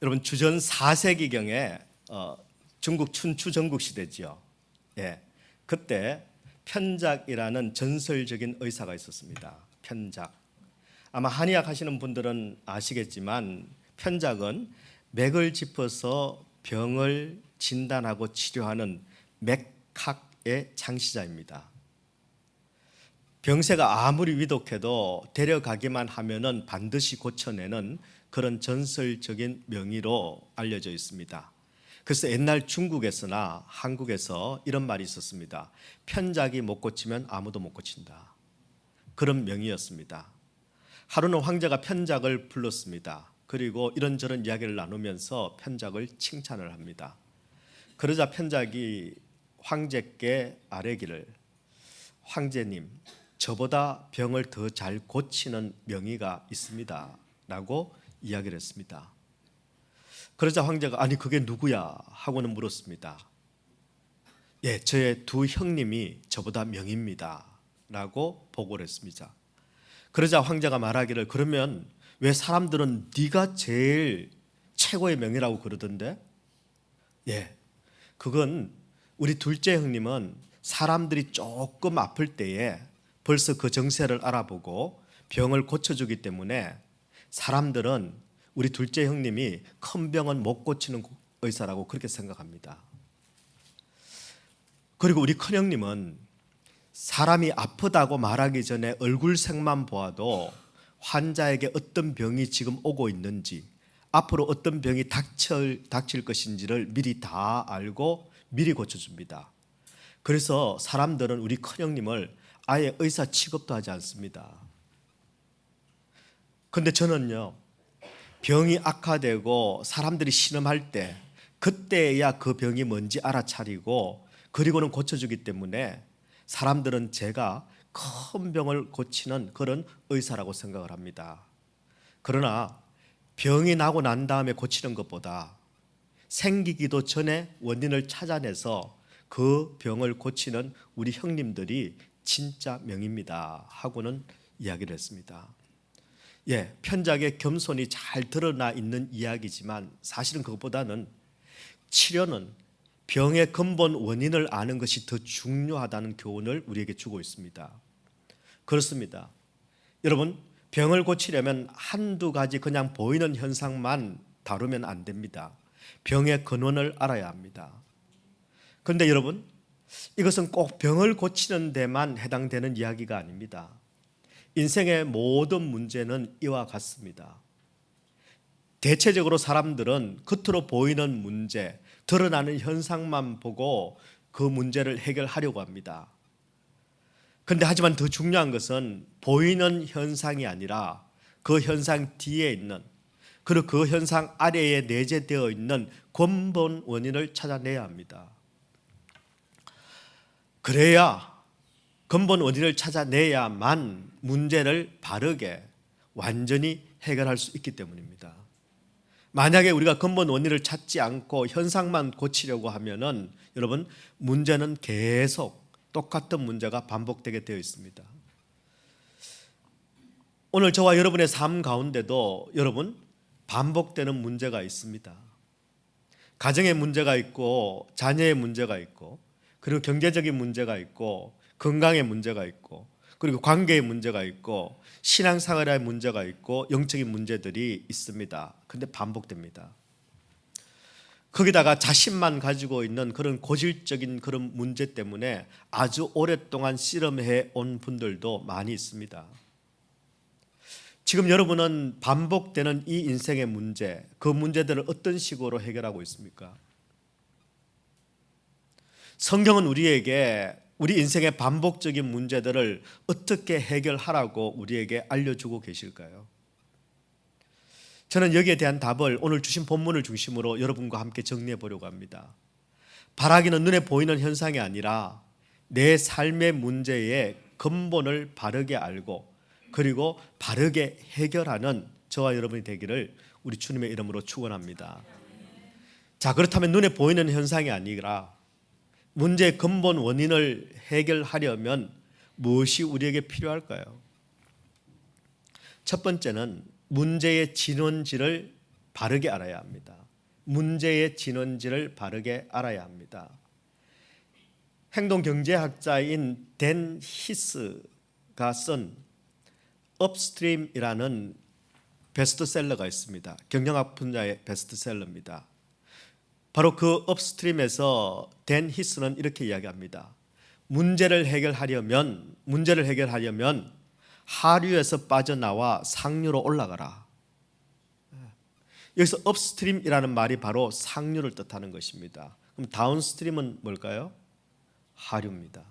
여러분 주전 4세기경에 중국 춘추 전국 시대지요. 예, 그때 편작이라는 전설적인 의사가 있었습니다. 편작. 아마 한의학 하시는 분들은 아시겠지만 편작은 맥을 짚어서 병을 진단하고 치료하는 맥학의 창시자입니다. 병세가 아무리 위독해도 데려가기만 하면은 반드시 고쳐내는 그런 전설적인 명의로 알려져 있습니다. 그래서 옛날 중국에서나 한국에서 이런 말이 있었습니다. 편작이 못 고치면 아무도 못 고친다. 그런 명의였습니다. 하루는 황제가 편작을 불렀습니다. 그리고 이런저런 이야기를 나누면서 편작을 칭찬을 합니다. 그러자 편작이 황제께 아뢰기를, 황제님, 저보다 병을 더 잘 고치는 명의가 있습니다 라고 이야기를 했습니다. 그러자 황제가 아니 그게 누구야 하고는 물었습니다. 예, 저의 두 형님이 저보다 명의입니다 라고 보고를 했습니다. 그러자 황제가 말하기를 그러면 왜 사람들은 네가 제일 최고의 명의라고 그러던데? 예, 그건 우리 둘째 형님은 사람들이 조금 아플 때에 벌써 그 정세를 알아보고 병을 고쳐주기 때문에 사람들은 우리 둘째 형님이 큰 병은 못 고치는 의사라고 그렇게 생각합니다. 그리고 우리 큰 형님은 사람이 아프다고 말하기 전에 얼굴색만 보아도 환자에게 어떤 병이 지금 오고 있는지, 앞으로 어떤 병이 닥칠 것인지를 미리 다 알고 미리 고쳐줍니다. 그래서 사람들은 우리 큰형님을 아예 의사 취급도 하지 않습니다. 그런데 저는요, 병이 악화되고 사람들이 신음할 때 그때야 그 병이 뭔지 알아차리고 그리고는 고쳐주기 때문에 사람들은 제가 큰 병을 고치는 그런 의사라고 생각을 합니다. 그러나 병이 나고 난 다음에 고치는 것보다 생기기도 전에 원인을 찾아내서 그 병을 고치는 우리 형님들이 진짜 명입니다 하고는 이야기를 했습니다. 예, 편작의 겸손이 잘 드러나 있는 이야기지만 사실은 그것보다는 치료는 병의 근본 원인을 아는 것이 더 중요하다는 교훈을 우리에게 주고 있습니다. 그렇습니다. 여러분, 병을 고치려면 한두 가지 그냥 보이는 현상만 다루면 안 됩니다. 병의 근원을 알아야 합니다. 그런데 여러분, 이것은 꼭 병을 고치는 데만 해당되는 이야기가 아닙니다. 인생의 모든 문제는 이와 같습니다. 대체적으로 사람들은 겉으로 보이는 문제, 드러나는 현상만 보고 그 문제를 해결하려고 합니다. 그런데 하지만 더 중요한 것은 보이는 현상이 아니라 그 현상 뒤에 있는, 그리고 그 현상 아래에 내재되어 있는 근본 원인을 찾아내야 합니다. 그래야 근본 원인을 찾아내야만 문제를 바르게 완전히 해결할 수 있기 때문입니다. 만약에 우리가 근본 원인을 찾지 않고 현상만 고치려고 하면은 여러분 문제는 계속 똑같은 문제가 반복되게 되어 있습니다. 오늘 저와 여러분의 삶 가운데도 여러분 반복되는 문제가 있습니다. 가정의 문제가 있고 자녀의 문제가 있고 그리고 경제적인 문제가 있고 건강의 문제가 있고 그리고 관계의 문제가 있고 신앙생활의 문제가 있고 영적인 문제들이 있습니다. 근데 반복됩니다. 거기다가 자신만 가지고 있는 그런 고질적인 그런 문제 때문에 아주 오랫동안 씨름해 온 분들도 많이 있습니다. 지금 여러분은 반복되는 이 인생의 문제, 그 문제들을 어떤 식으로 해결하고 있습니까? 성경은 우리에게 우리 인생의 반복적인 문제들을 어떻게 해결하라고 우리에게 알려주고 계실까요? 저는 여기에 대한 답을 오늘 주신 본문을 중심으로 여러분과 함께 정리해 보려고 합니다. 바라기는 눈에 보이는 현상이 아니라 내 삶의 문제의 근본을 바르게 알고 그리고 바르게 해결하는 저와 여러분이 되기를 우리 주님의 이름으로 축원합니다. 자, 그렇다면 눈에 보이는 현상이 아니라 문제의 근본 원인을 해결하려면 무엇이 우리에게 필요할까요? 첫 번째는 문제의 진원지를 바르게 알아야 합니다. 문제의 진원지를 바르게 알아야 합니다. 행동경제학자인 댄 히스가 쓴 업스트림이라는 베스트셀러가 있습니다. 경영학 분야의 베스트셀러입니다. 바로 그 업스트림에서 댄 히스는 이렇게 이야기합니다. 문제를 해결하려면 하류에서 빠져나와 상류로 올라가라. 여기서 업스트림이라는 말이 바로 상류를 뜻하는 것입니다. 그럼 다운스트림은 뭘까요? 하류입니다.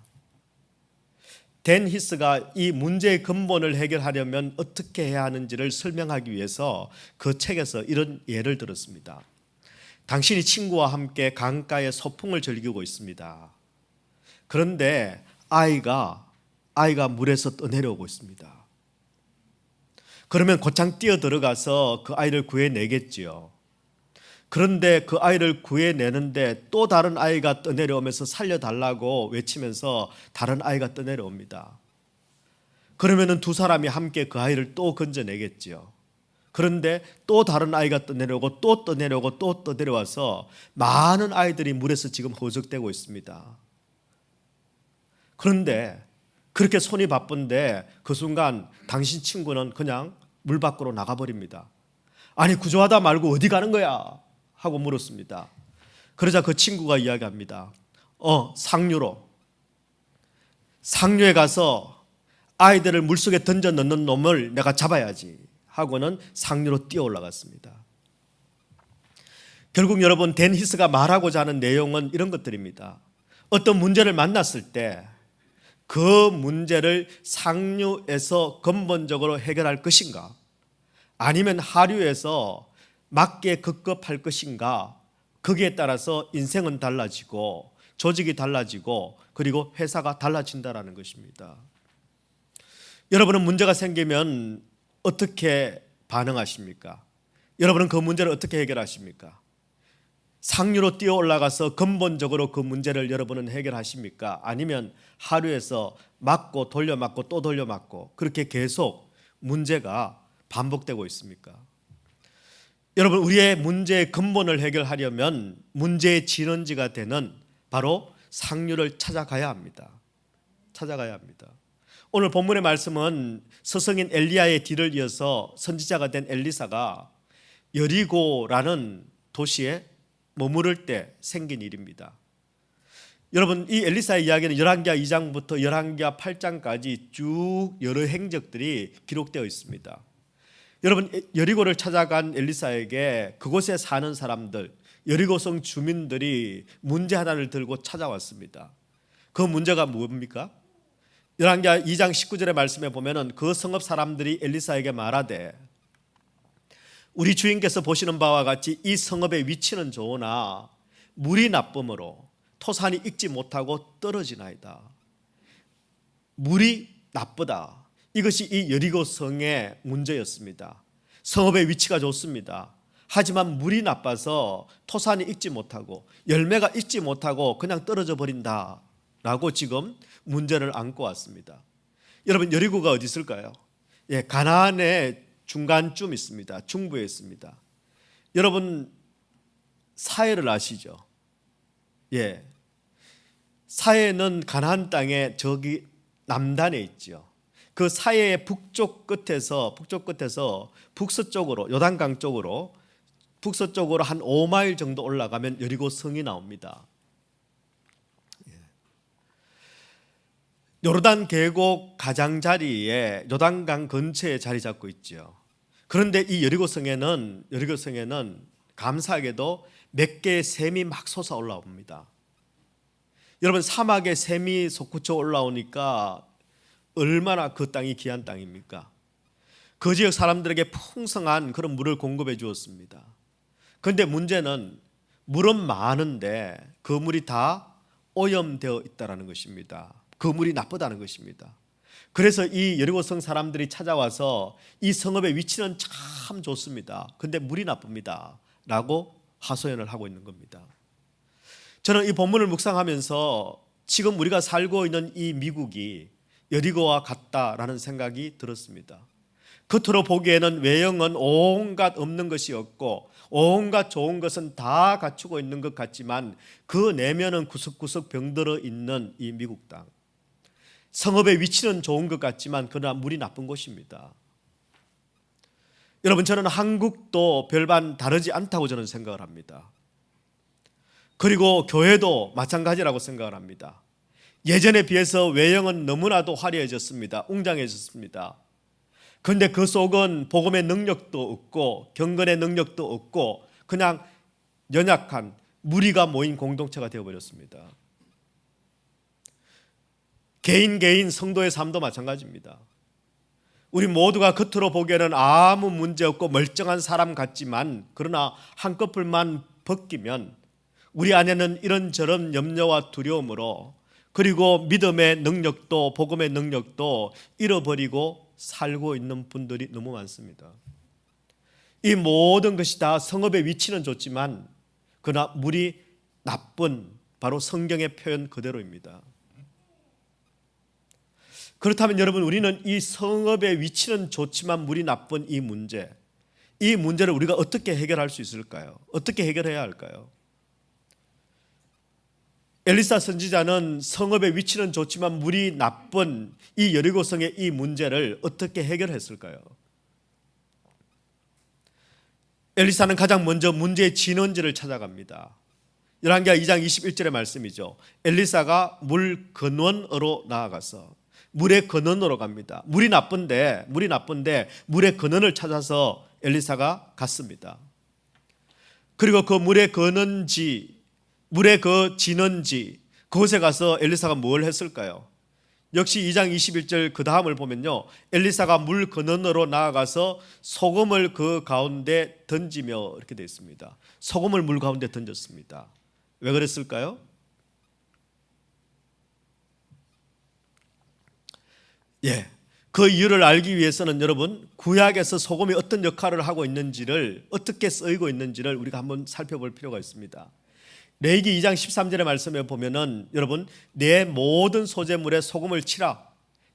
댄 히스가 이 문제의 근본을 해결하려면 어떻게 해야 하는지를 설명하기 위해서 그 책에서 이런 예를 들었습니다. 당신이 친구와 함께 강가에 소풍을 즐기고 있습니다. 그런데 아이가 물에서 떠내려오고 있습니다. 그러면 곧장 뛰어 들어가서 그 아이를 구해내겠지요. 그런데 그 아이를 구해내는데 또 다른 아이가 떠내려오면서 살려달라고 외치면서 다른 아이가 떠내려옵니다. 그러면은 두 사람이 함께 그 아이를 또 건져내겠지요. 그런데 또 다른 아이가 떠내려오고 또 떠내려오고 또 떠내려와서 많은 아이들이 물에서 지금 허우적대고 있습니다. 그런데 그렇게 손이 바쁜데 그 순간 당신 친구는 그냥 물 밖으로 나가버립니다. 아니 구조하다 말고 어디 가는 거야? 하고 물었습니다. 그러자 그 친구가 이야기합니다. 상류에 가서 아이들을 물속에 던져 넣는 놈을 내가 잡아야지 하고는 상류로 뛰어 올라갔습니다. 결국 여러분 댄 히스가 말하고자 하는 내용은 이런 것들입니다. 어떤 문제를 만났을 때 그 문제를 상류에서 근본적으로 해결할 것인가 아니면 하류에서 맞게 급급할 것인가, 거기에 따라서 인생은 달라지고 조직이 달라지고 그리고 회사가 달라진다는 것입니다. 여러분은 문제가 생기면 어떻게 반응하십니까? 여러분은 그 문제를 어떻게 해결하십니까? 상류로 뛰어 올라가서 근본적으로 그 문제를 여러분은 해결하십니까? 아니면 하류에서 맞고 돌려맞고 또 돌려맞고 그렇게 계속 문제가 반복되고 있습니까? 여러분 우리의 문제의 근본을 해결하려면 문제의 진원지가 되는 바로 상류를 찾아가야 합니다. 오늘 본문의 말씀은 스승인 엘리야의 뒤를 이어서 선지자가 된 엘리사가 여리고라는 도시에 머무를 때 생긴 일입니다. 여러분 이 엘리사의 이야기는 열왕기하 2장부터 열왕기하 8장까지 쭉 여러 행적들이 기록되어 있습니다. 여러분 여리고를 찾아간 엘리사에게 그곳에 사는 사람들, 여리고성 주민들이 문제 하나를 들고 찾아왔습니다. 그 문제가 뭡니까? 열왕기하 2장 19절의 말씀에 보면은 그 성읍 사람들이 엘리사에게 말하되 우리 주인께서 보시는 바와 같이 이 성읍의 위치는 좋으나 물이 나쁨으로 토산이 익지 못하고 떨어지나이다. 물이 나쁘다. 이것이 이 여리고성의 문제였습니다. 성읍의 위치가 좋습니다. 하지만 물이 나빠서 토산이 익지 못하고 열매가 익지 못하고 그냥 떨어져 버린다라고 지금 문제를 안고 왔습니다. 여러분 여리고가 어디 있을까요? 가나안의 중간쯤 있습니다. 중부에 있습니다. 여러분 사해를 아시죠? 사해는 가나안 땅에 저기 남단에 있죠. 그 사해의 북쪽 끝에서 북서쪽으로 요단강 쪽으로 북서쪽으로 한 5마일 정도 올라가면 여리고 성이 나옵니다. 요르단 계곡 가장자리에 요단강 근처에 자리 잡고 있죠. 그런데 이 여리고성에는 감사하게도 몇 개의 샘이 막 솟아 올라옵니다. 여러분 사막에 샘이 솟구쳐 올라오니까 얼마나 그 땅이 귀한 땅입니까? 그 지역 사람들에게 풍성한 그런 물을 공급해 주었습니다. 그런데 문제는 물은 많은데 그 물이 다 오염되어 있다는 것입니다. 그 물이 나쁘다는 것입니다. 그래서 이 여리고성 사람들이 찾아와서 이 성읍의 위치는 참 좋습니다. 그런데 물이 나쁩니다 라고 하소연을 하고 있는 겁니다. 저는 이 본문을 묵상하면서 지금 우리가 살고 있는 이 미국이 여리고와 같다라는 생각이 들었습니다. 겉으로 보기에는 외형은 온갖 없는 것이 없고 온갖 좋은 것은 다 갖추고 있는 것 같지만 그 내면은 구석구석 병들어 있는 이 미국 땅, 성읍의 위치는 좋은 것 같지만 그러나 물이 나쁜 곳입니다. 여러분, 저는 한국도 별반 다르지 않다고 저는 생각을 합니다. 그리고 교회도 마찬가지라고 생각을 합니다. 예전에 비해서 외형은 너무나도 화려해졌습니다. 웅장해졌습니다. 그런데 그 속은 복음의 능력도 없고 경건의 능력도 없고 그냥 연약한 무리가 모인 공동체가 되어버렸습니다. 개인 성도의 삶도 마찬가지입니다. 우리 모두가 겉으로 보기에는 아무 문제 없고 멀쩡한 사람 같지만 그러나 한꺼풀만 벗기면 우리 안에는 이런저런 염려와 두려움으로 그리고 믿음의 능력도 복음의 능력도 잃어버리고 살고 있는 분들이 너무 많습니다. 이 모든 것이 다 성읍의 위치는 좋지만 그러나 물이 나쁜 바로 성경의 표현 그대로입니다. 그렇다면 여러분, 우리는 이 성읍의 위치는 좋지만 물이 나쁜 이 문제를 우리가 어떻게 해결할 수 있을까요? 어떻게 해결해야 할까요? 엘리사 선지자는 성읍의 위치는 좋지만 물이 나쁜 이 여리고성의 이 문제를 어떻게 해결했을까요? 엘리사는 가장 먼저 문제의 진원지를 찾아갑니다. 열왕기하 2장 21절의 말씀이죠. 엘리사가 물 근원으로 나아가서 물의 근원으로 갑니다. 물이 나쁜데 물의 근원을 찾아서 엘리사가 갔습니다. 그리고 그 물의 근원지, 물의 그 진원지, 그곳에 가서 엘리사가 뭘 했을까요? 역시 2장 21절 그 다음을 보면요, 엘리사가 물 근원으로 나아가서 소금을 그 가운데 던지며 이렇게 되어 있습니다. 소금을 물 가운데 던졌습니다. 왜 그랬을까요? 그 이유를 알기 위해서는 여러분, 구약에서 소금이 어떤 역할을 하고 있는지를, 어떻게 쓰이고 있는지를 우리가 한번 살펴볼 필요가 있습니다. 레위기 2장 13절의 말씀에 보면은 여러분, 내 모든 소재물에 소금을 치라.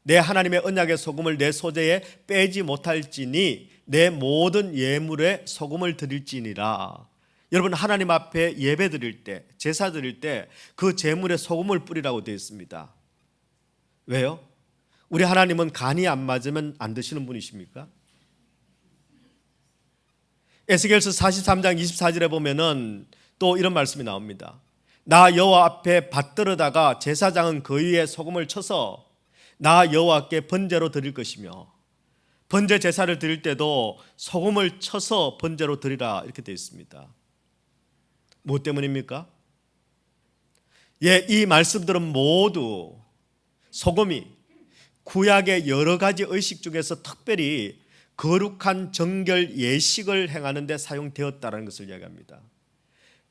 내 하나님의 언약의 소금을 내 소재에 빼지 못할지니 내 모든 예물에 소금을 드릴지니라. 여러분, 하나님 앞에 예배 드릴 때, 제사 드릴 때 그 제물에 소금을 뿌리라고 되어 있습니다. 왜요? 우리 하나님은 간이 안 맞으면 안 드시는 분이십니까? 에스겔서 43장 24절에 보면은 또 이런 말씀이 나옵니다. 나 여호와 앞에 받들어다가 제사장은 그 위에 소금을 쳐서 나 여호와께 번제로 드릴 것이며, 번제 제사를 드릴 때도 소금을 쳐서 번제로 드리라 이렇게 되어 있습니다. 무엇 때문입니까? 이 말씀들은 모두 소금이 구약의 여러 가지 의식 중에서 특별히 거룩한 정결 예식을 행하는 데 사용되었다는 것을 이야기합니다.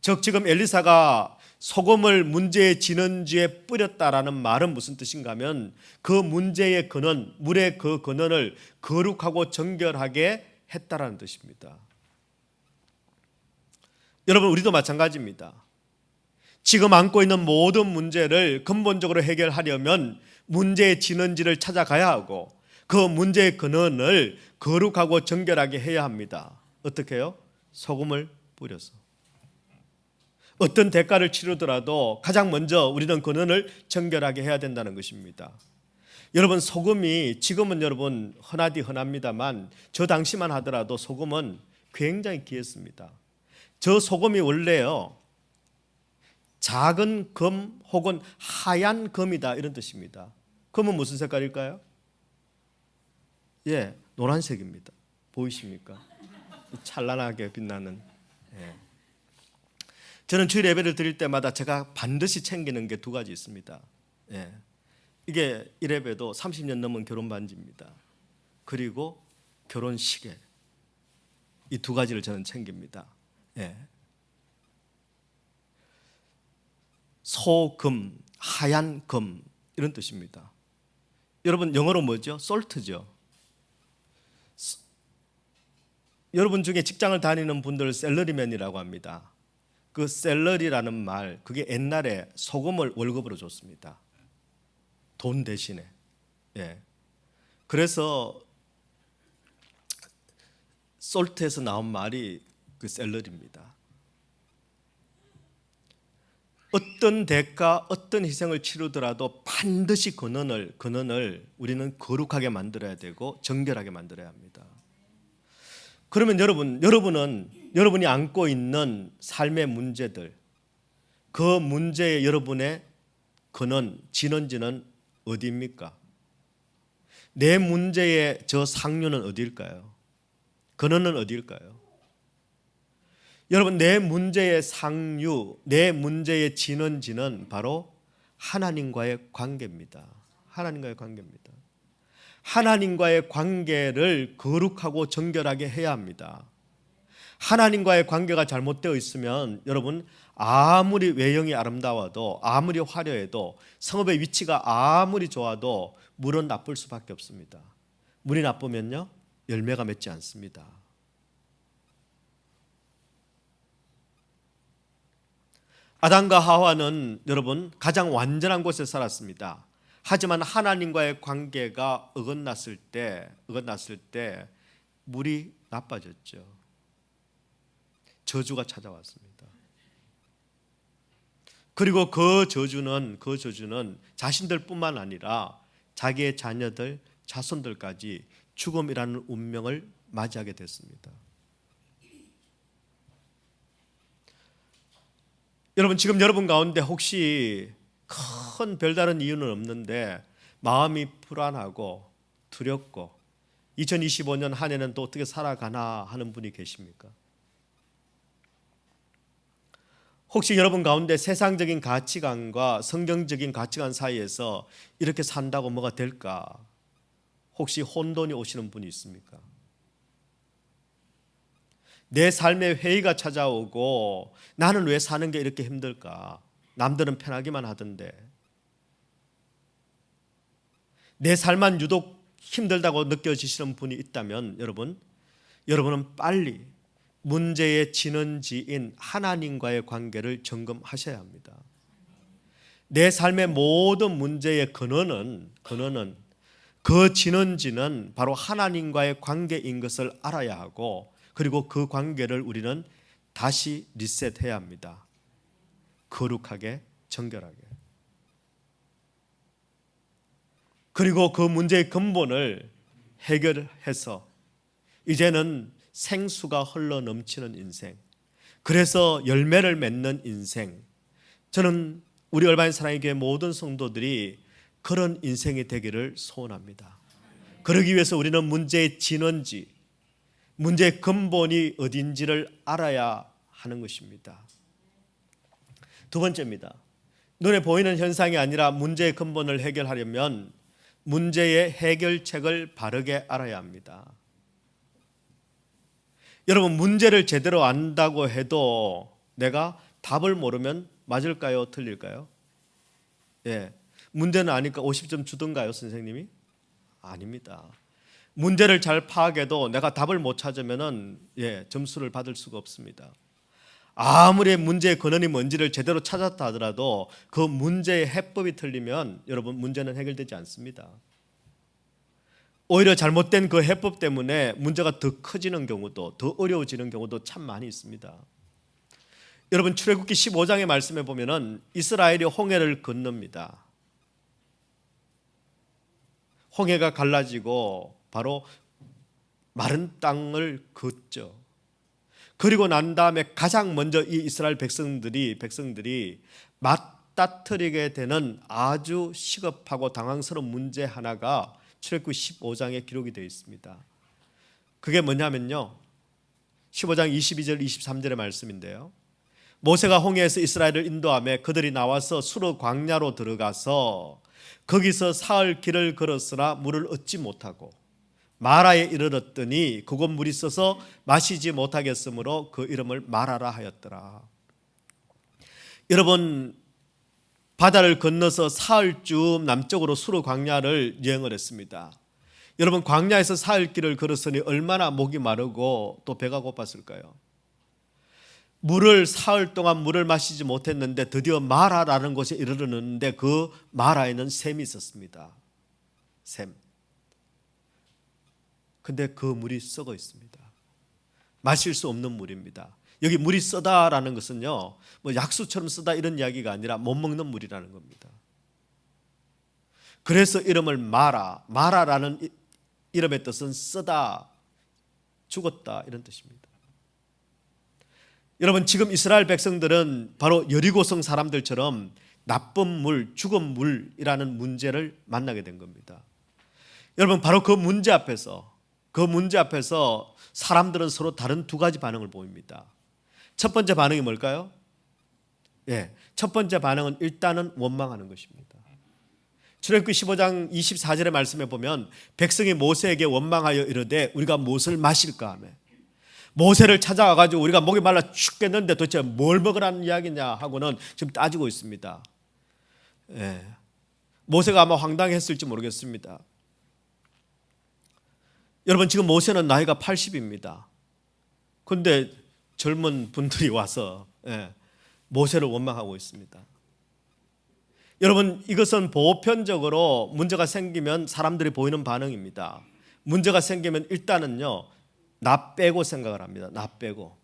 즉 지금 엘리사가 소금을 문제의 진원지에 뿌렸다라는 말은 무슨 뜻인가 하면 그 문제의 근원, 물의 그 근원을 거룩하고 정결하게 했다라는 뜻입니다. 여러분, 우리도 마찬가지입니다. 지금 안고 있는 모든 문제를 근본적으로 해결하려면 문제의 진원지를 찾아가야 하고 그 문제의 근원을 거룩하고 정결하게 해야 합니다. 어떻게 해요? 소금을 뿌려서. 어떤 대가를 치르더라도 가장 먼저 우리는 근원을 정결하게 해야 된다는 것입니다. 여러분, 소금이 지금은 여러분 흔하디 흔합니다만 저 당시만 하더라도 소금은 굉장히 귀했습니다. 저 소금이 원래요, 작은 금 혹은 하얀 금이다 이런 뜻입니다. 금은 무슨 색깔일까요? 노란색입니다. 보이십니까? 찬란하게 빛나는. 저는 주일 예배를 드릴 때마다 제가 반드시 챙기는 게 두 가지 있습니다. 이게 이 예배도 30년 넘은 결혼 반지입니다. 그리고 결혼 시계, 이 두 가지를 저는 챙깁니다. 소금, 하얀 금 이런 뜻입니다. 여러분, 영어로 뭐죠? 솔트죠. 여러분 중에 직장을 다니는 분들 샐러리맨이라고 합니다. 그 샐러리라는 말, 그게 옛날에 소금을 월급으로 줬습니다. 돈 대신에. 그래서 솔트에서 나온 말이 그 샐러리입니다. 어떤 대가, 어떤 희생을 치르더라도 반드시 근원을 우리는 거룩하게 만들어야 되고 정결하게 만들어야 합니다. 그러면 여러분이 안고 있는 삶의 문제들, 그 문제의 여러분의 근원, 진원지는 어디입니까? 내 문제의 저 상류는 어디일까요? 근원은 어디일까요? 여러분, 내 문제의 상류, 내 문제의 진원지는 바로 하나님과의 관계입니다. 하나님과의 관계입니다. 하나님과의 관계를 거룩하고 정결하게 해야 합니다. 하나님과의 관계가 잘못되어 있으면 여러분, 아무리 외형이 아름다워도, 아무리 화려해도, 성읍의 위치가 아무리 좋아도 물은 나쁠 수밖에 없습니다. 물이 나쁘면요, 열매가 맺지 않습니다. 아담과 하와는 여러분 가장 완전한 곳에 살았습니다. 하지만 하나님과의 관계가 어긋났을 때 물이 나빠졌죠. 저주가 찾아왔습니다. 그리고 그 저주는 자신들뿐만 아니라 자기의 자녀들, 자손들까지 죽음이라는 운명을 맞이하게 됐습니다. 여러분, 지금 여러분 가운데 혹시 큰 별다른 이유는 없는데 마음이 불안하고 두렵고 2025년 한 해는 또 어떻게 살아가나 하는 분이 계십니까? 혹시 여러분 가운데 세상적인 가치관과 성경적인 가치관 사이에서 이렇게 산다고 뭐가 될까? 혹시 혼돈이 오시는 분이 있습니까? 내 삶에 회의가 찾아오고 나는 왜 사는 게 이렇게 힘들까? 남들은 편하기만 하던데 내 삶만 유독 힘들다고 느껴지시는 분이 있다면 여러분은 빨리 문제의 진원지인 하나님과의 관계를 점검하셔야 합니다. 내 삶의 모든 문제의 근원은 그 진원지는 바로 하나님과의 관계인 것을 알아야 하고, 그리고 그 관계를 우리는 다시 리셋해야 합니다. 거룩하게, 정결하게. 그리고 그 문제의 근본을 해결해서 이제는 생수가 흘러 넘치는 인생, 그래서 열매를 맺는 인생, 저는 우리 얼바인 사랑의 교회 모든 성도들이 그런 인생이 되기를 소원합니다. 그러기 위해서 우리는 문제의 진원지, 문제의 근본이 어딘지를 알아야 하는 것입니다. 두 번째입니다. 눈에 보이는 현상이 아니라 문제의 근본을 해결하려면 문제의 해결책을 바르게 알아야 합니다. 여러분, 문제를 제대로 안다고 해도 내가 답을 모르면 맞을까요? 틀릴까요? 예, 문제는 아니까 50점 주던가요, 선생님이? 아닙니다. 문제를 잘 파악해도 내가 답을 못 찾으면은 점수를 받을 수가 없습니다. 아무리 문제의 근원이 뭔지를 제대로 찾았다 하더라도 그 문제의 해법이 틀리면 여러분, 문제는 해결되지 않습니다. 오히려 잘못된 그 해법 때문에 문제가 더 커지는 경우도, 더 어려워지는 경우도 참 많이 있습니다. 여러분, 출애굽기 15장의 말씀에 보면은 이스라엘이 홍해를 건넙니다. 홍해가 갈라지고 바로 마른 땅을 걷죠. 그리고 난 다음에 가장 먼저 이 이스라엘 백성들이 맞닥뜨리게 되는 아주 시급하고 당황스러운 문제 하나가 출애굽기 15장에 기록이 되어 있습니다. 그게 뭐냐면요, 15장 22절 23절의 말씀인데요, 모세가 홍해에서 이스라엘을 인도하며 그들이 나와서 수르 광야로 들어가서 거기서 사흘 길을 걸었으나 물을 얻지 못하고 마라에 이르렀더니 그곳 물이 써서 마시지 못하겠으므로 그 이름을 마라라 하였더라. 여러분, 바다를 건너서 사흘쯤 남쪽으로 수르 광야를 여행을 했습니다. 여러분, 광야에서 사흘 길을 걸었으니 얼마나 목이 마르고 또 배가 고팠을까요? 사흘 동안 물을 마시지 못했는데 드디어 마라라는 곳에 이르렀는데 그 마라에는 샘이 있었습니다. 샘. 근데 그 물이 썩어 있습니다. 마실 수 없는 물입니다. 여기 물이 쓰다라는 것은요, 뭐 약수처럼 쓰다 이런 이야기가 아니라 못 먹는 물이라는 겁니다. 그래서 이름을 마라라는 이름의 뜻은 쓰다, 죽었다 이런 뜻입니다. 여러분, 지금 이스라엘 백성들은 바로 여리고성 사람들처럼 나쁜 물, 죽은 물이라는 문제를 만나게 된 겁니다. 여러분, 바로 그 문제 앞에서 사람들은 서로 다른 두 가지 반응을 보입니다. 첫 번째 반응이 뭘까요? 첫 번째 반응은 일단은 원망하는 것입니다. 출애굽기 15장 24절의 말씀에 보면 백성이 모세에게 원망하여 이르되 우리가 무엇을 마실까 하며, 모세를 찾아와가지고 우리가 목이 말라 죽겠는데 도대체 뭘 먹으라는 이야기냐 하고는 지금 따지고 있습니다. 모세가 아마 황당했을지 모르겠습니다. 여러분, 지금 모세는 나이가 80입니다. 그런데 젊은 분들이 와서 모세를 원망하고 있습니다. 여러분, 이것은 보편적으로 문제가 생기면 사람들이 보이는 반응입니다. 문제가 생기면 일단은요, 나 빼고 생각을 합니다. 나 빼고.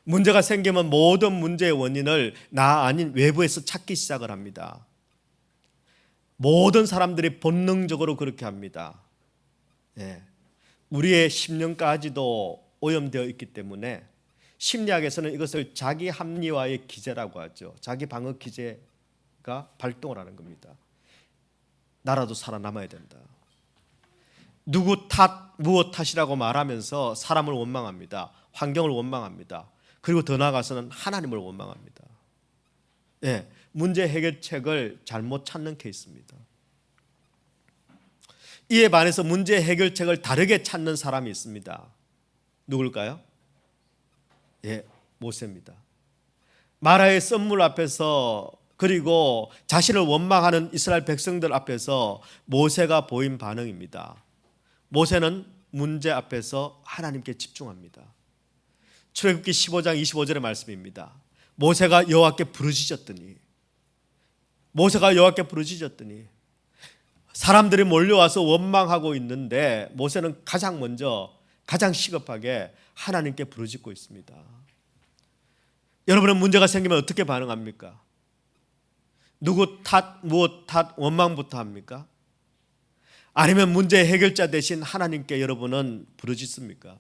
문제가 생기면 모든 문제의 원인을 나 아닌 외부에서 찾기 시작을 합니다. 모든 사람들이 본능적으로 그렇게 합니다. 우리의 심령까지도 오염되어 있기 때문에 심리학에서는 이것을 자기 합리화의 기제라고 하죠. 자기 방어 기제가 발동을 하는 겁니다. 나라도 살아남아야 된다. 누구 탓, 무엇 탓이라고 말하면서 사람을 원망합니다. 환경을 원망합니다. 그리고 더 나아가서는 하나님을 원망합니다. 문제 해결책을 잘못 찾는 케이스입니다. 이에 반해서 문제 해결책을 다르게 찾는 사람이 있습니다. 누굴까요? 모세입니다. 마라의 썸물 앞에서, 그리고 자신을 원망하는 이스라엘 백성들 앞에서 모세가 보인 반응입니다. 모세는 문제 앞에서 하나님께 집중합니다. 출애굽기 15장 25절의 말씀입니다. 모세가 여호와께 부르짖었더니 사람들이 몰려와서 원망하고 있는데 모세는 가장 먼저, 가장 시급하게 하나님께 부르짖고 있습니다. 여러분은 문제가 생기면 어떻게 반응합니까? 누구 탓, 무엇 탓, 원망부터 합니까? 아니면 문제 해결자 대신 하나님께 여러분은 부르짖습니까?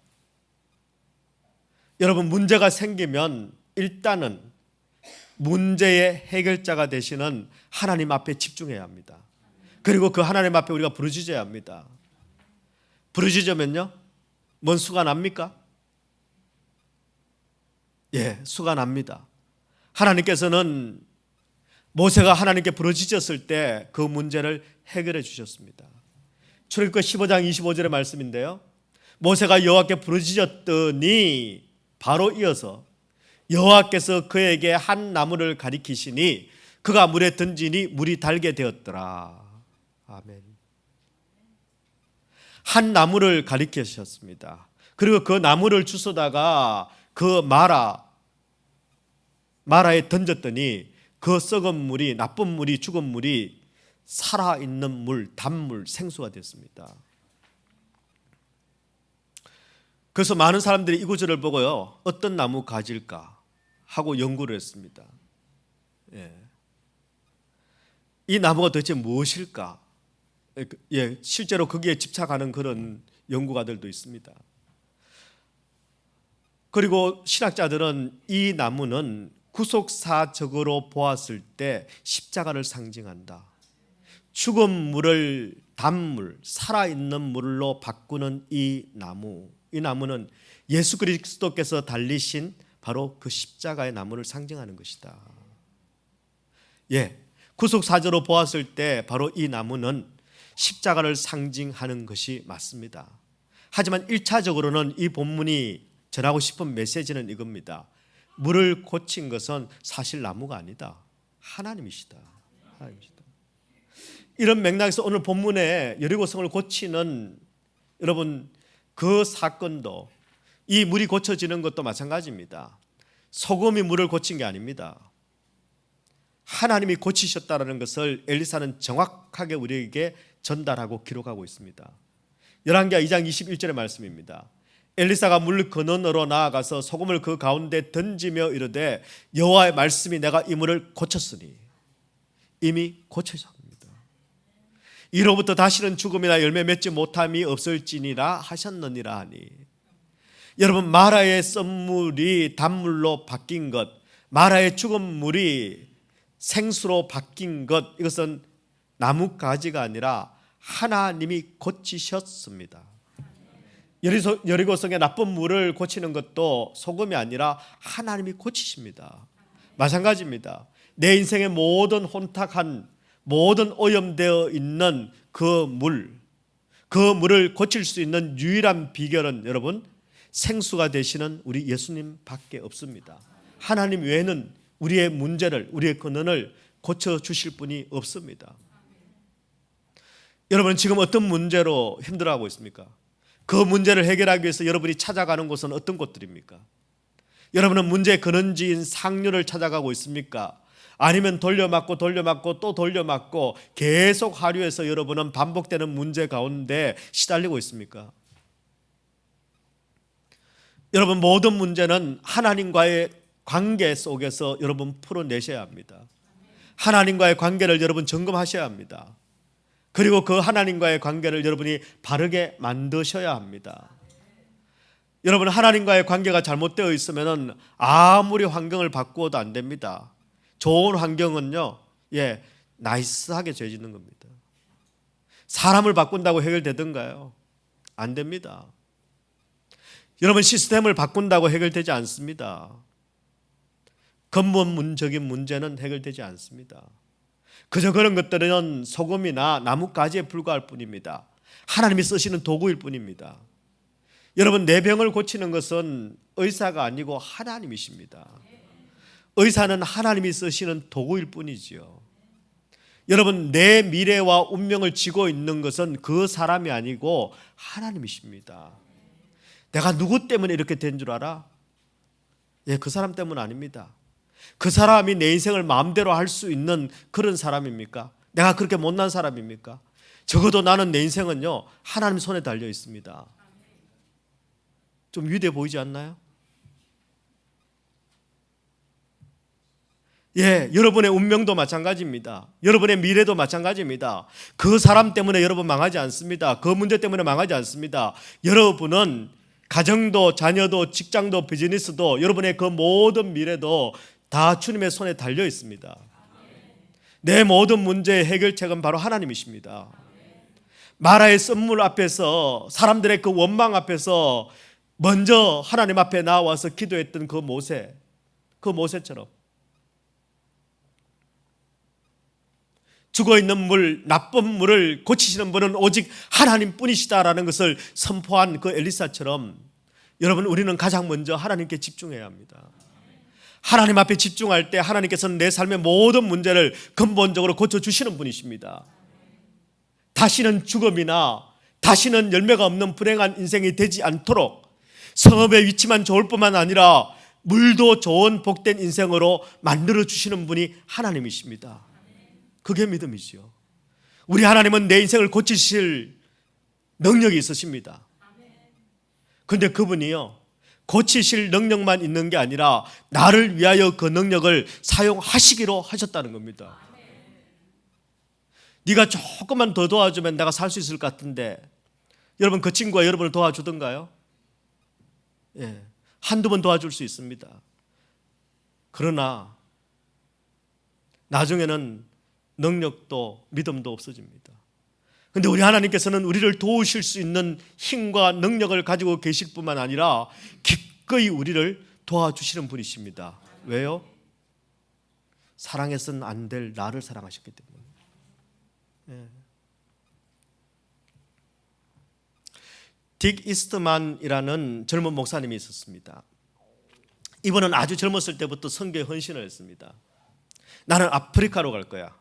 여러분, 문제가 생기면 일단은 문제의 해결자가 되시는 하나님 앞에 집중해야 합니다. 그리고 그 하나님 앞에 우리가 부르짖어야 합니다. 부르짖으면요, 뭔 수가 납니까? 수가 납니다. 하나님께서는 모세가 하나님께 부르짖었을 때 그 문제를 해결해 주셨습니다. 출애굽기 15장 25절의 말씀인데요, 모세가 여호와께 부르짖었더니 바로 이어서 여호와께서 그에게 한 나무를 가리키시니 그가 물에 던지니 물이 달게 되었더라. 아멘. 한 나무를 가리키셨습니다. 그리고 그 나무를 주워다가 그 마라에 던졌더니 그 썩은 물이, 나쁜 물이, 죽은 물이 살아있는 물, 단물, 생수가 됐습니다. 그래서 많은 사람들이 이 구절을 보고요, 어떤 나무 가지일까 하고 연구를 했습니다. 이 나무가 도대체 무엇일까? 실제로 거기에 집착하는 그런 연구가들도 있습니다. 그리고 신학자들은 이 나무는 구속사적으로 보았을 때 십자가를 상징한다. 죽은 물을 단물, 살아있는 물로 바꾸는 이 나무는 예수 그리스도께서 달리신 바로 그 십자가의 나무를 상징하는 것이다. 구속사적으로 보았을 때 바로 이 나무는 십자가를 상징하는 것이 맞습니다. 하지만 1차적으로는 이 본문이 전하고 싶은 메시지는 이겁니다. 물을 고친 것은 사실 나무가 아니다. 하나님이시다. 이런 맥락에서 오늘 본문에 여리고성을 고치는, 여러분, 그 사건도, 이 물이 고쳐지는 것도 마찬가지입니다. 소금이 물을 고친 게 아닙니다. 하나님이 고치셨다는 것을 엘리사는 정확하게 우리에게 전달하고 기록하고 있습니다. 열왕기하 2장 21절의 말씀입니다. 엘리사가 물 근원으로 나아가서 소금을 그 가운데 던지며 이르되 여호와의 말씀이 내가 이 물을 고쳤으니 이미 고쳐졌습니다. 이로부터 다시는 죽음이나 열매 맺지 못함이 없을지니라 하셨느니라 하니, 여러분, 마라의 썬물이 단물로 바뀐 것, 마라의 죽은 물이 생수로 바뀐 것, 이것은 나뭇가지가 아니라 하나님이 고치셨습니다. 여리고성의 나쁜 물을 고치는 것도 소금이 아니라 하나님이 고치십니다. 마찬가지입니다. 내 인생의 모든 혼탁한, 모든 오염되어 있는 그 물을 고칠 수 있는 유일한 비결은 여러분, 생수가 되시는 우리 예수님 밖에 없습니다. 하나님 외에는 우리의 문제를, 우리의 근원을 고쳐주실 분이 없습니다. 여러분, 지금 어떤 문제로 힘들어하고 있습니까? 그 문제를 해결하기 위해서 여러분이 찾아가는 곳은 어떤 곳들입니까? 여러분은 문제의 근원지인 상류를 찾아가고 있습니까? 아니면 돌려맞고 또 돌려맞고 계속 하류해서 여러분은 반복되는 문제 가운데 시달리고 있습니까? 여러분, 모든 문제는 하나님과의 관계 속에서 여러분 풀어내셔야 합니다. 하나님과의 관계를 여러분 점검하셔야 합니다. 그리고 그 하나님과의 관계를 여러분이 바르게 만드셔야 합니다. 여러분, 하나님과의 관계가 잘못되어 있으면 아무리 환경을 바꾸어도 안 됩니다. 좋은 환경은요, 나이스하게 죄짓는 겁니다. 사람을 바꾼다고 해결되던가요? 안 됩니다. 여러분, 시스템을 바꾼다고 해결되지 않습니다. 근본적인 문제는 해결되지 않습니다. 그저 그런 것들은 소금이나 나뭇가지에 불과할 뿐입니다. 하나님이 쓰시는 도구일 뿐입니다. 여러분, 내 병을 고치는 것은 의사가 아니고 하나님이십니다. 의사는 하나님이 쓰시는 도구일 뿐이지요. 여러분, 내 미래와 운명을 쥐고 있는 것은 그 사람이 아니고 하나님이십니다. 내가 누구 때문에 이렇게 된 줄 알아? 그 사람 때문 아닙니다. 그 사람이 내 인생을 마음대로 할 수 있는 그런 사람입니까? 내가 그렇게 못난 사람입니까? 적어도 나는 내 인생은요, 하나님 손에 달려 있습니다. 좀 위대해 보이지 않나요? 여러분의 운명도 마찬가지입니다. 여러분의 미래도 마찬가지입니다. 그 사람 때문에 여러분 망하지 않습니다. 그 문제 때문에 망하지 않습니다. 여러분은 가정도, 자녀도, 직장도, 비즈니스도, 여러분의 그 모든 미래도 다 주님의 손에 달려 있습니다. 내 모든 문제의 해결책은 바로 하나님이십니다. 마라의 썬물 앞에서, 사람들의 그 원망 앞에서 먼저 하나님 앞에 나와서 기도했던 그 모세처럼 죽어있는 물, 나쁜 물을 고치시는 분은 오직 하나님뿐이시다라는 것을 선포한 그 엘리사처럼, 여러분, 우리는 가장 먼저 하나님께 집중해야 합니다. 하나님 앞에 집중할 때 하나님께서는 내 삶의 모든 문제를 근본적으로 고쳐주시는 분이십니다. 다시는 죽음이나 다시는 열매가 없는 불행한 인생이 되지 않도록 성읍의 위치만 좋을 뿐만 아니라 물도 좋은 복된 인생으로 만들어주시는 분이 하나님이십니다. 그게 믿음이지요. 우리 하나님은 내 인생을 고치실 능력이 있으십니다. 그런데 그분이요, 고치실 능력만 있는 게 아니라 나를 위하여 그 능력을 사용하시기로 하셨다는 겁니다. 네가 조금만 더 도와주면 내가 살 수 있을 것 같은데, 여러분, 그 친구가 여러분을 도와주던가요? 한두 번 도와줄 수 있습니다. 그러나 나중에는 능력도 믿음도 없어집니다. 그런데 우리 하나님께서는 우리를 도우실 수 있는 힘과 능력을 가지고 계실 뿐만 아니라 기꺼이 우리를 도와주시는 분이십니다. 왜요? 사랑해서는 안 될 나를 사랑하셨기 때문에. 딕 이스트만이라는 젊은 목사님이 있었습니다. 이분은 아주 젊었을 때부터 선교에 헌신을 했습니다. 나는 아프리카로 갈 거야.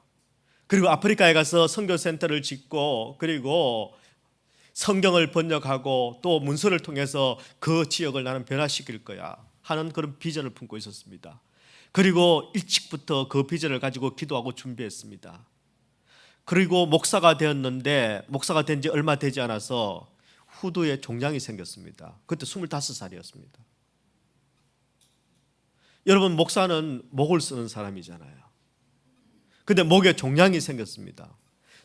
그리고 아프리카에 가서 선교센터를 짓고, 그리고 성경을 번역하고 또 문서를 통해서 그 지역을 나는 변화시킬 거야 하는 그런 비전을 품고 있었습니다. 그리고 일찍부터 그 비전을 가지고 기도하고 준비했습니다. 그리고 목사가 되었는데, 목사가 된 지 얼마 되지 않아서 후두에 종양이 생겼습니다. 그때 25살이었습니다. 여러분, 목사는 목을 쓰는 사람이잖아요. 근데 목에 종양이 생겼습니다.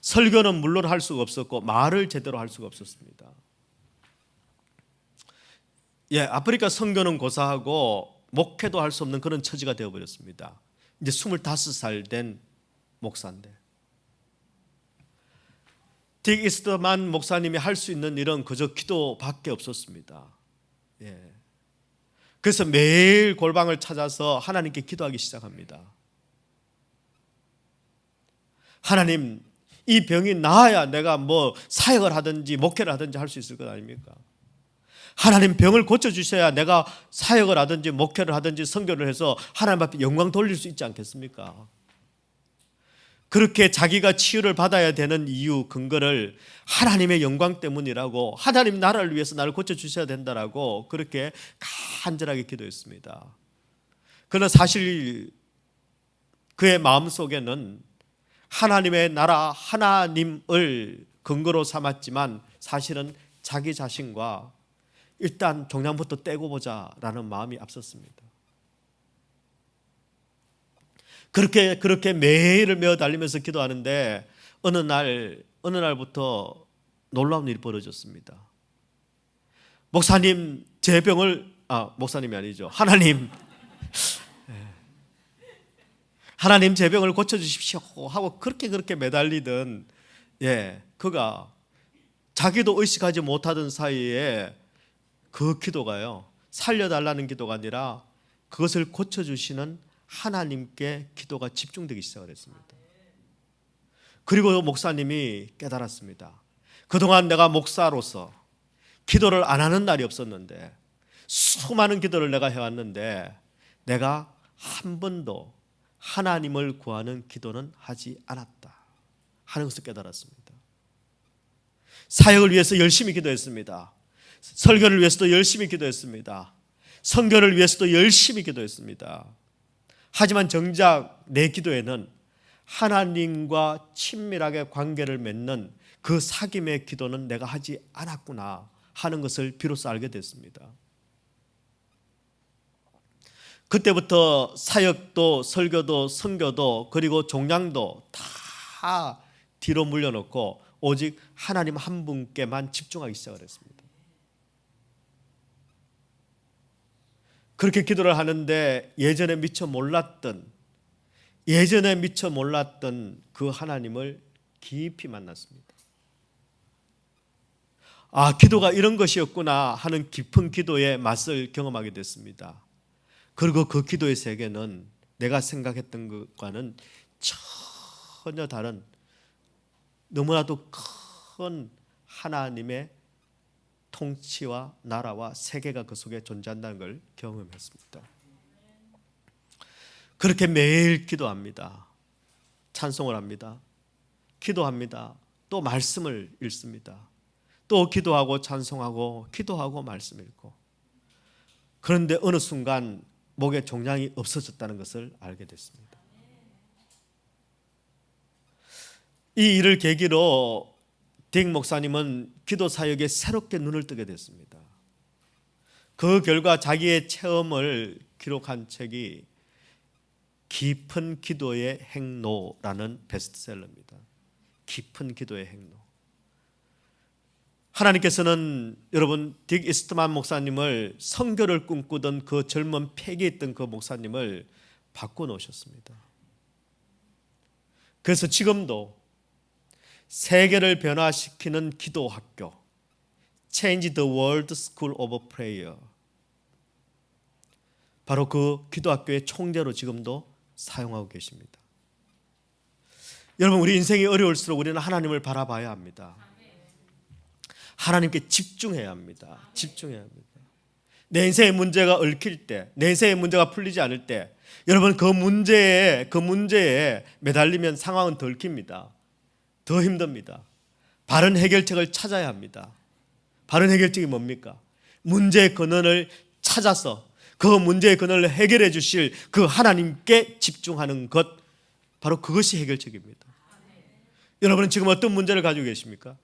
설교는 물론 할 수가 없었고 말을 제대로 할 수가 없었습니다. 아프리카 선교는 고사하고 목회도 할 수 없는 그런 처지가 되어버렸습니다. 이제 25살 된 목사인데, 딕 이스트만 목사님이 할 수 있는 일은 그저 기도밖에 없었습니다. 그래서 매일 골방을 찾아서 하나님께 기도하기 시작합니다. 하나님, 이 병이 나아야 내가 뭐 사역을 하든지 목회를 하든지 할 수 있을 것 아닙니까? 하나님, 병을 고쳐주셔야 내가 사역을 하든지 목회를 하든지 선교를 해서 하나님 앞에 영광 돌릴 수 있지 않겠습니까? 그렇게 자기가 치유를 받아야 되는 이유, 근거를 하나님의 영광 때문이라고, 하나님 나라를 위해서 나를 고쳐주셔야 된다라고 그렇게 간절하게 기도했습니다. 그러나 사실 그의 마음속에는 하나님의 나라, 하나님을 근거로 삼았지만 사실은 자기 자신과 일단 종양부터 떼고 보자라는 마음이 앞섰습니다. 그렇게 매일을 메어 달리면서 기도하는데 어느 날부터 놀라운 일이 벌어졌습니다. 목사님, 제 병을 목사님이 아니죠. 하나님 제 병을 고쳐주십시오 하고 그렇게 매달리던 그가 자기도 의식하지 못하던 사이에 그 기도가요, 살려달라는 기도가 아니라 그것을 고쳐주시는 하나님께 기도가 집중되기 시작을 했습니다. 그리고 목사님이 깨달았습니다. 그동안 내가 목사로서 기도를 안 하는 날이 없었는데, 수많은 기도를 내가 해왔는데 내가 한 번도 하나님을 구하는 기도는 하지 않았다 하는 것을 깨달았습니다. 사역을 위해서 열심히 기도했습니다. 설교를 위해서도 열심히 기도했습니다. 선교를 위해서도 열심히 기도했습니다. 하지만 정작 내 기도에는 하나님과 친밀하게 관계를 맺는 그 사귐의 기도는 내가 하지 않았구나 하는 것을 비로소 알게 됐습니다. 그때부터 사역도 설교도 선교도 그리고 종양도 다 뒤로 물려놓고 오직 하나님 한 분께만 집중하기 시작을 했습니다. 그렇게 기도를 하는데 예전에 미처 몰랐던 그 하나님을 깊이 만났습니다. 기도가 이런 것이었구나 하는 깊은 기도의 맛을 경험하게 됐습니다. 그리고 그 기도의 세계는 내가 생각했던 것과는 전혀 다른, 너무나도 큰 하나님의 통치와 나라와 세계가 그 속에 존재한다는 걸 경험했습니다. 그렇게 매일 기도합니다. 찬송을 합니다. 기도합니다. 또 말씀을 읽습니다. 또 기도하고 찬송하고 기도하고 말씀 읽고. 그런데 어느 순간 목에 종양이 없어졌다는 것을 알게 됐습니다. 이 일을 계기로 딕 목사님은 기도 사역에 새롭게 눈을 뜨게 됐습니다. 그 결과 자기의 체험을 기록한 책이 깊은 기도의 행로라는 베스트셀러입니다. 깊은 기도의 행로. 하나님께서는 여러분, 딕 이스트만 목사님을, 선교를 꿈꾸던 그 젊은 패기에 있던 그 목사님을 바꿔놓으셨습니다. 그래서 지금도 세계를 변화시키는 기도학교, Change the World School of Prayer, 바로 그 기도학교의 총재로 지금도 사용하고 계십니다. 여러분, 우리 인생이 어려울수록 우리는 하나님을 바라봐야 합니다. 하나님께 집중해야 합니다. 집중해야 합니다. 내 인생의 문제가 얽힐 때, 내 인생의 문제가 풀리지 않을 때, 여러분 그 문제에 매달리면 상황은 더 얽힙니다. 더 힘듭니다. 바른 해결책을 찾아야 합니다. 바른 해결책이 뭡니까? 문제의 근원을 찾아서 그 문제의 근원을 해결해 주실 그 하나님께 집중하는 것, 바로 그것이 해결책입니다. 여러분은 지금 어떤 문제를 가지고 계십니까?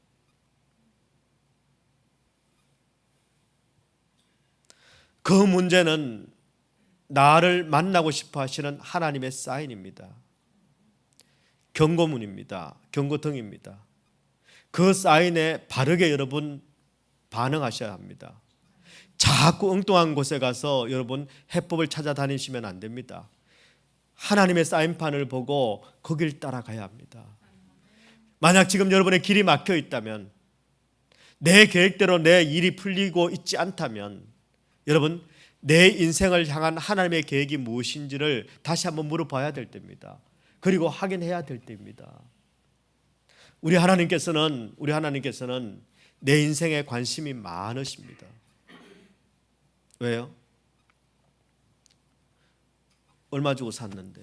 그 문제는 나를 만나고 싶어 하시는 하나님의 사인입니다. 경고문입니다. 경고등입니다. 그 사인에 바르게 여러분 반응하셔야 합니다. 자꾸 엉뚱한 곳에 가서 여러분 해법을 찾아다니시면 안 됩니다. 하나님의 사인판을 보고 거길 따라가야 합니다. 만약 지금 여러분의 길이 막혀 있다면, 내 계획대로 내 일이 풀리고 있지 않다면, 여러분 내 인생을 향한 하나님의 계획이 무엇인지를 다시 한번 물어봐야 될 때입니다. 그리고 확인해야 될 때입니다. 우리 하나님께서는 내 인생에 관심이 많으십니다. 왜요? 얼마 주고 샀는데?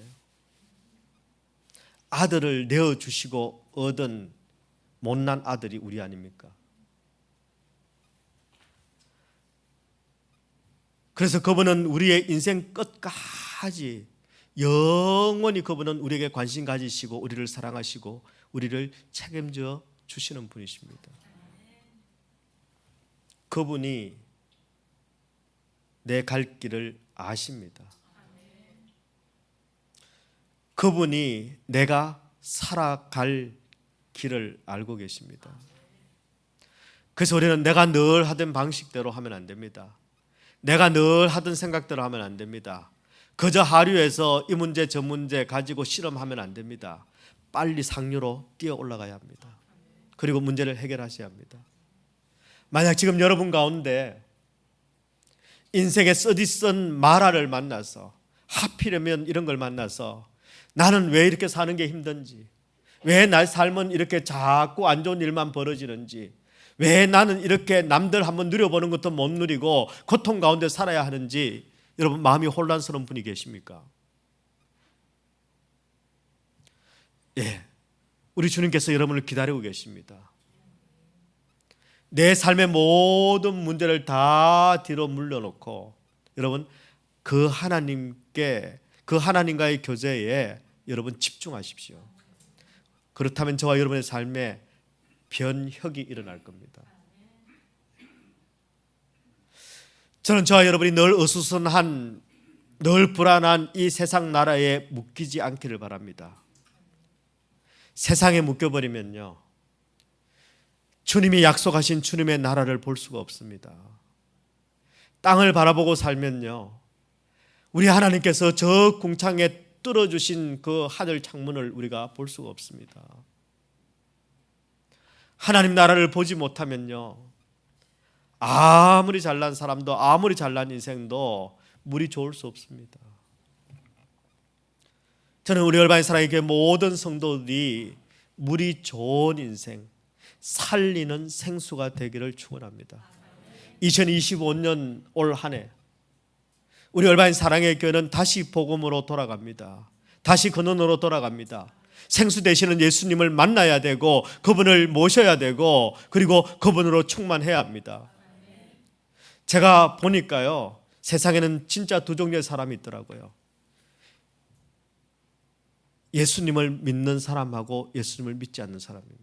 아들을 내어주시고 얻은 못난 아들이 우리 아닙니까? 그래서 그분은 우리의 인생 끝까지 영원히 그분은 우리에게 관심 가지시고 우리를 사랑하시고 우리를 책임져 주시는 분이십니다. 그분이 내 갈 길을 아십니다. 그분이 내가 살아갈 길을 알고 계십니다. 그래서 우리는 내가 늘 하던 방식대로 하면 안 됩니다. 내가 늘 하던 생각대로 하면 안 됩니다. 그저 하류에서 이 문제 저 문제 가지고 실험하면 안 됩니다. 빨리 상류로 뛰어 올라가야 합니다. 그리고 문제를 해결하셔야 합니다. 만약 지금 여러분 가운데 인생의 쓰디쓴 마라를 만나서, 하필이면 이런 걸 만나서 나는 왜 이렇게 사는 게 힘든지, 왜 날 삶은 이렇게 자꾸 안 좋은 일만 벌어지는지, 왜 나는 이렇게 남들 한번 누려보는 것도 못 누리고 고통 가운데 살아야 하는지, 여러분 마음이 혼란스러운 분이 계십니까? 예, 우리 주님께서 여러분을 기다리고 계십니다. 내 삶의 모든 문제를 다 뒤로 물려놓고 여러분 그 하나님과의 교제에 여러분 집중하십시오. 그렇다면 저와 여러분의 삶에 변혁이 일어날 겁니다. 저는 저와 여러분이 늘 어수선한, 늘 불안한 이 세상 나라에 묶이지 않기를 바랍니다. 세상에 묶여버리면요, 주님이 약속하신 주님의 나라를 볼 수가 없습니다. 땅을 바라보고 살면요, 우리 하나님께서 저 궁창에 뚫어주신 그 하늘 창문을 우리가 볼 수가 없습니다. 하나님 나라를 보지 못하면요, 아무리 잘난 사람도, 아무리 잘난 인생도 물이 좋을 수 없습니다. 저는 우리 얼바인 사랑의 교회 모든 성도들이 물이 좋은 인생, 살리는 생수가 되기를 축원합니다. 2025년 올 한 해 우리 얼바인 사랑의 교회는 다시 복음으로 돌아갑니다. 다시 근원으로 돌아갑니다. 생수 되시는 예수님을 만나야 되고 그분을 모셔야 되고 그리고 그분으로 충만해야 합니다. 제가 보니까요, 세상에는 진짜 두 종류의 사람이 있더라고요. 예수님을 믿는 사람하고 예수님을 믿지 않는 사람입니다.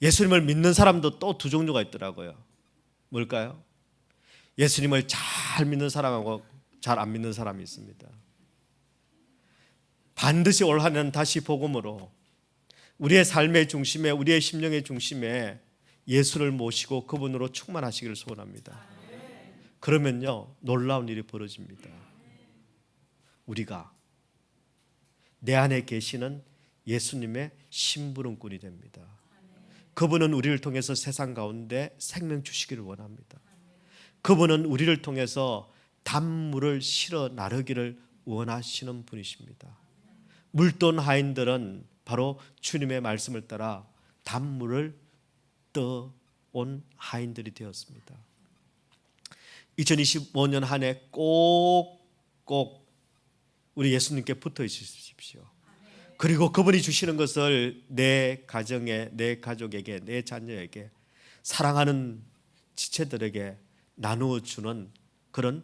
예수님을 믿는 사람도 또 두 종류가 있더라고요. 뭘까요? 예수님을 잘 믿는 사람하고 잘 안 믿는 사람이 있습니다. 반드시 올 한 해는 다시 복음으로 우리의 삶의 중심에, 우리의 심령의 중심에 예수를 모시고 그분으로 충만하시기를 소원합니다. 그러면요, 놀라운 일이 벌어집니다. 우리가 내 안에 계시는 예수님의 심부름꾼이 됩니다. 그분은 우리를 통해서 세상 가운데 생명 주시기를 원합니다. 그분은 우리를 통해서 단물을 실어 나르기를 원하시는 분이십니다. 물돈 하인들은 바로 주님의 말씀을 따라 단물을 떠온 하인들이 되었습니다. 2025년 한 해 꼭 우리 예수님께 붙어 있으십시오. 그리고 그분이 주시는 것을 내 가정에, 내 가족에게, 내 자녀에게, 사랑하는 지체들에게 나누어 주는 그런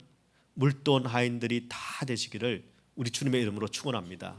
물돈 하인들이 다 되시기를 우리 주님의 이름으로 축원합니다.